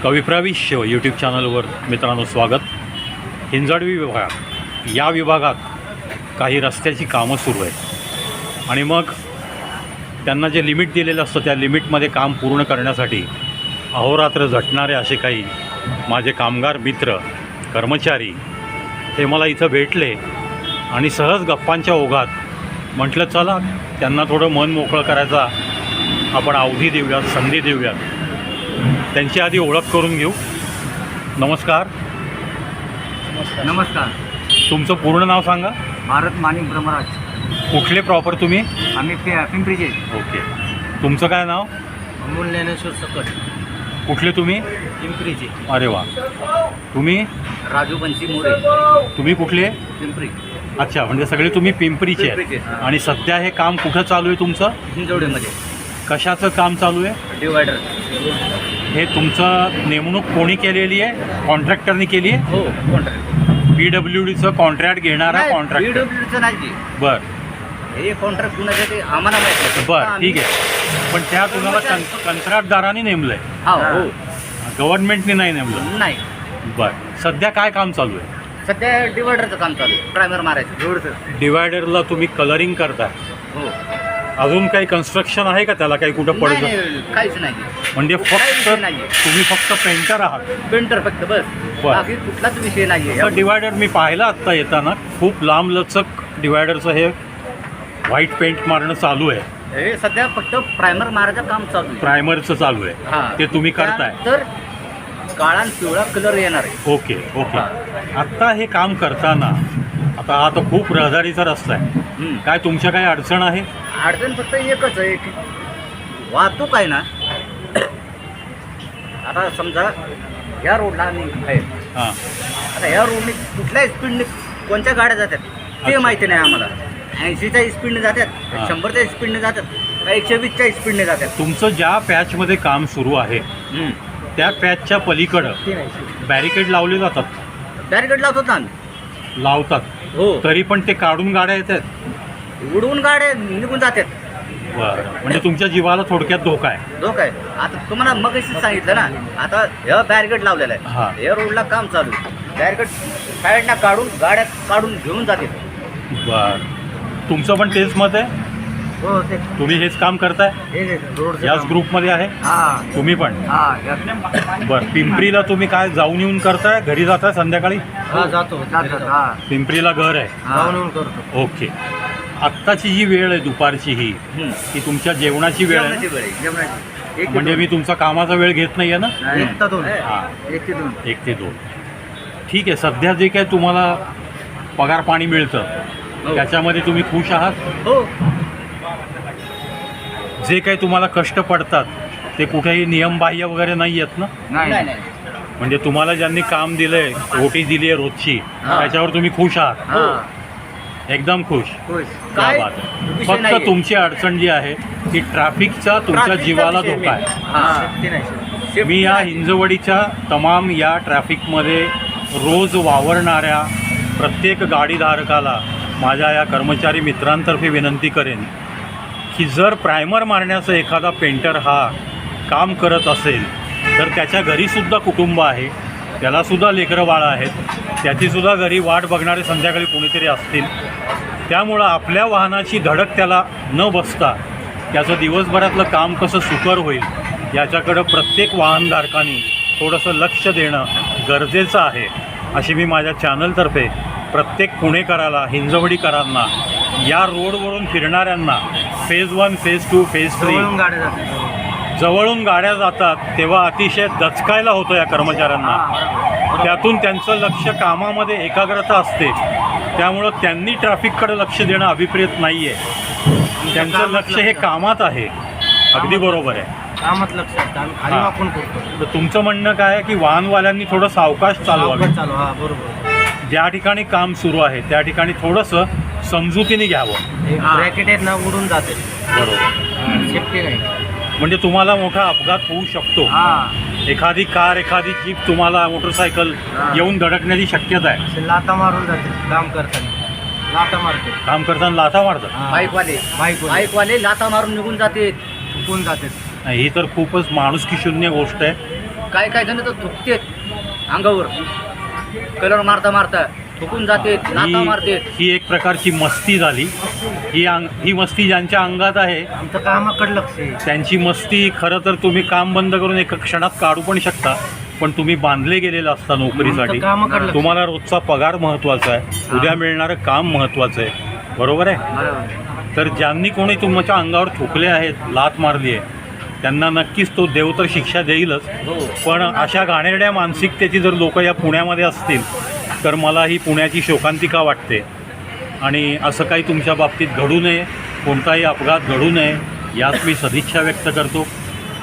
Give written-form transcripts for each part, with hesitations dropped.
कविप्रविश्य YouTube चॅनलवर मित्रांनो स्वागत. हिंजवडी विभाग या विभागात काही रस्त्याची कामं सुरू आहेत आणि मग त्यांना जे लिमिट दिलेलं असतं त्या लिमिटमध्ये काम पूर्ण करण्यासाठी अहोरात्र झटणारे असे काही माझे कामगार मित्र कर्मचारी हे मला इथं भेटले आणि सहज गप्पांच्या ओघात म्हटलं चला त्यांना थोडं मन मोकळं करायचा आपण अवधी देऊयात, संधी देऊयात. त्यांची आधी ओळख करून घेऊ. नमस्कार. नमस्कार. तुमचं पूर्ण नाव सांगा. भारत मानिक ब्रह्मराज. कुठले प्रॉपर तुम्ही? आम्ही पिंपरीचे. ओके. तुमचं काय नाव? अमोल ज्ञानेश्वर सकट. कुठले तुम्ही? पिंपरीचे. अरे वा. तुम्ही? राजू बंशी मोरे. तुम्ही कुठले? पिंपरी. अच्छा, म्हणजे सगळे तुम्ही पिंपरीचे पिंपरीचे. आहेत. आणि सध्या हे काम कुठं चालू आहे तुमचं? हिंजवडीमध्ये. कशाचं काम चालू आहे? डिवायडर. हे तुमचं नेमणूक कोणी केलेली आहे? कॉन्ट्रॅक्टरनी केली आहे? हो, कॉन्ट्रॅक्ट. PWDचं कॉन्ट्रॅक्ट घेणारा कॉन्ट्रॅक्टर. PWDचं नाही. बरं हे कॉन्ट्रॅक्ट कुणाचं ते आम्हाला माहिती आहे. बरं, ठीक आहे. पण त्या तुम्हाला कंत्राटदाराने नेमलं आहे, हो. गव्हर्नमेंटने नाही नेमलं? नाही. बरं. सध्या काय काम चालू आहे? सध्या डिवायडरचं काम चालू आहे. प्रायमर मारायचं रोडचं. डिवायडरला तुम्ही कलरिंग करताय. हो. अजून काही कन्स्ट्रक्शन आहे का त्याला? काही कुठं नाही, पडतं? नाही, काहीच नाही. म्हणजे फक्त काहीच नाहीये. तुम्ही फक्त पेंटर आहात? पेंटर फक्त, बस. बरं. बाकी कुठलाच विषय नाही आहे. असं डिवायडर मी पाहिलं आत्ता येताना, खूप लांब लचक डिवायडरचं हे व्हाईट पेंट मारणं चालू आहे. हे सध्या फक्त प्रायमर मारायचं काम चालू आहे. प्रायमरचं चालू आहे, हां. ते तुम्ही करताय? तर काळा आणि पिवळा कलर येणार आहे. Okay okay. आत्ता हे काम करताना आता हा तर खूप रहदारीचा रस्ता आहे, काय तुमच्या काही अडचण आहे? अडचण फक्त एकच आहे की वाहतूक आहे ना. आता समजा ह्या रोडला आम्ही आहे, हां. आता ह्या रोडने कुठल्या स्पीडने कोणत्या गाड्या जातात ते अच्छा. माहिती नाही आम्हाला. 80च्या स्पीडने जातात, हां. 100च्या स्पीडने जातात, 120च्या स्पीडने जातात. तुमचं ज्या पॅचमध्ये काम सुरू आहे त्या पॅचच्या पलीकडं बॅरिकेड लावले जातात? बॅरिकेड लावतो ना आम्ही. लावतात, हो. तरी पण ते काढून गाड्या येतात? उडवून गाड्या निघून जातात. बरं. म्हणजे तुमच्या जीवाला थोडक्यात धोका आहे? धोका आहे. आता तुम्हाला मग सांगितलं ना, आता ह्या बॅरिकेड लावलेला हां. आहे, या रोडला काम चालू आहे. बॅरिकेड साईडला काढून गाड्या काढून घेऊन जाते. बरं. तुमचं पण तेच मत आहे? हो, ते तुम्ही हेच काम करताय? रोड याच ग्रुपमध्ये आहे हां. तुम्ही पण? हां. बरं. पिंपरीला तुम्ही काय जाऊन येऊन करताय? घरी जाताय संध्याकाळी? जातो. पिंपरीला घर आहे? जाऊन येऊन करतो. ओके. आत्ताची जी वेळ आहे दुपारची ही तुमच्या जेवणाची वेळ आहे ना? जेवणाची. म्हणजे मी तुमचा कामाचा वेळ घेत नाही आहे ना? 1 ते 2. हां. 1 ते 2. 1 ते 2. ठीक आहे. सध्या जे काय तुम्हाला पगार पाणी मिळतं त्याच्यामध्ये तुम्ही खुश आहात? हो. जे काही तुम्हाला कष्ट पडतात ते कुठेही नियमबाह्य वगैरे नाही आहेत ना? नाही. म्हणजे तुम्हाला ज्यांनी काम दिलंय, ओटी दिली आहे रोजची, हां. त्याच्यावर तुम्ही खुश आहात? हां. एकदम खुश. काय क्या बात आहे. विषय फक्त नाहीये. तुमची अडचण जी आहे ती ट्रॅफिकचा तुमच्या ट्रॅफिकचा जीवाला विषय धोका नाही. आहे. हां. मी या हिंजवडीच्या तमाम या ट्रॅफिकमध्ये रोज वावरणाऱ्या प्रत्येक गाडीधारकाला माझ्या या कर्मचारी मित्रांतर्फे विनंती करेन की जर प्रायमर मारण्याचं एखादा पेंटर हा काम करत असेल तर त्याच्या घरीसुद्धा कुटुंब आहे, त्यालासुद्धा लेकरं बाळं आहेत, त्याचीसुद्धा घरी वाट बघणारे संध्याकाळी कोणीतरी असतील. त्यामुळं आपल्या वाहनाची धडक त्याला न बसता त्याचं दिवसभरातलं काम कसं सुकर होईल याच्याकडं प्रत्येक वाहनधारकांनी थोडंसं लक्ष देणं गरजेचं आहे, अशी मी माझ्या चॅनलतर्फे प्रत्येक पुणेकराला, हिंजवडीकरांना, या रोडवरून फिरणाऱ्यांना फेज 1, फेज 2, फेज 3 जवळून गाड्या जातात तेव्हा अतिशय दचकायला होतं या कर्मचाऱ्यांना. त्यातून त्यांचं लक्ष कामामध्ये एकाग्रता असते, त्यामुळं त्यांनी ट्रॅफिककडे लक्ष देणं अभिप्रेत नाही आहे. त्यांचं लक्ष हे कामात आहे. अगदी बरोबर आहे. कामात लक्ष हां. तर तुमचं म्हणणं काय आहे की वाहनवाल्यांनी थोडं सावकाश चालवावं? बरोबर. ज्या ठिकाणी काम सुरू आहे त्या ठिकाणी थोडंसं समजुतीने घ्यावं. ब्रॅकेट आहेत ना, उडून जाते. बरोबर. सेफ्टी नाही. म्हणजे तुम्हाला मोठा अपघात होऊ शकतो. एखादी कार, एखादी जीप, तुम्हाला मोटरसायकल येऊन धडकण्याची शक्यता आहे. लाथा मारून जाते काम करताना. लाथा मारते. काम करताना लाथा मारतात? बाईकवाले लाथा मारून निघून जाते, चुकून जाते. ही तर खूपच माणुसकी शून्य गोष्ट आहे. काय काय जण तर थुकतेत अंगावर, कलर मारता मारता थुकून जाते, लाथा मारते. ही एक प्रकारची मस्ती झाली. ही मस्ती ज्यांच्या अंगात आहे आमचं कामाकडे लक्ष आहे. त्यांची मस्ती खरं तर तुम्ही काम बंद करून एका क्षणात काढू पण शकता, पण तुम्ही बांधले गेलेलं असता नोकरीसाठी. तुम्हाला रोजचा पगार महत्त्वाचा आहे, उद्या मिळणारं काम महत्त्वाचं आहे, बरोबर आहे. बरोबर. तर ज्यांनी कोणी तुमच्या अंगावर थुकले आहेत, लाथ मारली आहे, त्यांना नक्कीच तो देव तर शिक्षा देईलच. हो. पण अशा घाणेरड्या मानसिकतेची जर लोक या पुण्यामध्ये असतील तर मला ही पुण्याची शोकांतिका वाटते. आणि असं काही तुमच्या बाबतीत घडू नये, कोणताही अपघात घडू नये यात मी सदिच्छा व्यक्त करतो.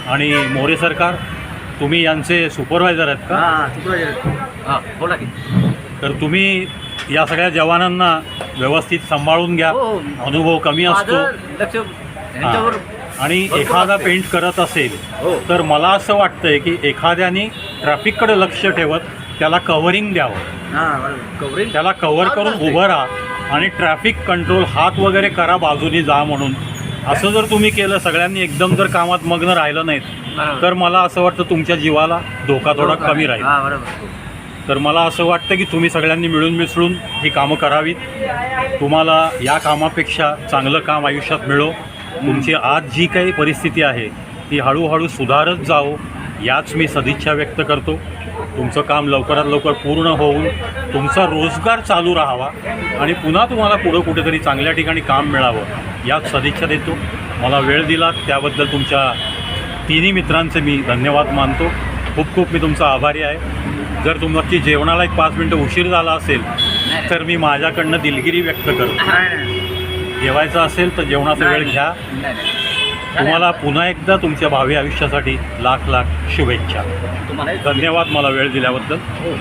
आणि मोरे सरकार, तुम्ही यांचे सुपरवायझर आहेत का? हां सुपरवायझर. हां बोला की. तर तुम्ही या सगळ्या जवानांना व्यवस्थित सांभाळून घ्या. हो. अनुभव कमी असतो. माझं लक्ष यांच्यावर. आणि एखादा पेंट करत असेल हो. तर मला असं वाटतंय की एखाद्याने ट्रॅफिककडे लक्ष ठेवत त्याला कव्हरिंग द्यावं, हां बरोबर. कव्हरिंग त्याला कव्हर करून उभं राहा आणि ट्रॅफिक कंट्रोल हात वगैरे करा बाजूनी जा म्हणून. असं जर तुम्ही केलं, सगळ्यांनी एकदम जर कामात मग्न राहिलं नाहीत तर मला असं वाटतं तुमच्या जीवाला धोका थोडा कमी राहील. हां बरोबर. तर मला असं वाटतं की तुम्ही सगळ्यांनी मिळून मिसळून ही कामं करावीत. तुम्हाला या कामापेक्षा चांगलं काम आयुष्यात मिळो. तुमची आज जी काही परिस्थिती आहे ती हळूहळू सुधारत जावो याच मी सदिच्छा व्यक्त करतो. तुमचं काम लवकरात लवकर पूर्ण होऊन तुमचा रोजगार चालू राहावा आणि पुन्हा तुम्हाला पुढं कुठेतरी चांगल्या ठिकाणी काम मिळावं याच सदिच्छा देतो. मला वेळ दिलात त्याबद्दल तुमच्या तिन्ही मित्रांचे मी धन्यवाद मानतो. खूप खूप मी तुमचा आभारी आहे. जर तुमची जेवणाला एक 5 मिनटं उशीर झाला असेल तर मी माझ्याकडनं दिलगिरी व्यक्त करतो. जेवायचं असेल तर जेवणाचा वेळ घ्या. तुम्हाला पुन्हा एकदा तुमच्या भावी आयुष्यासाठी लाख लाख शुभेच्छा. तुम्हाला धन्यवाद मला वेळ दिल्याबद्दल. हो.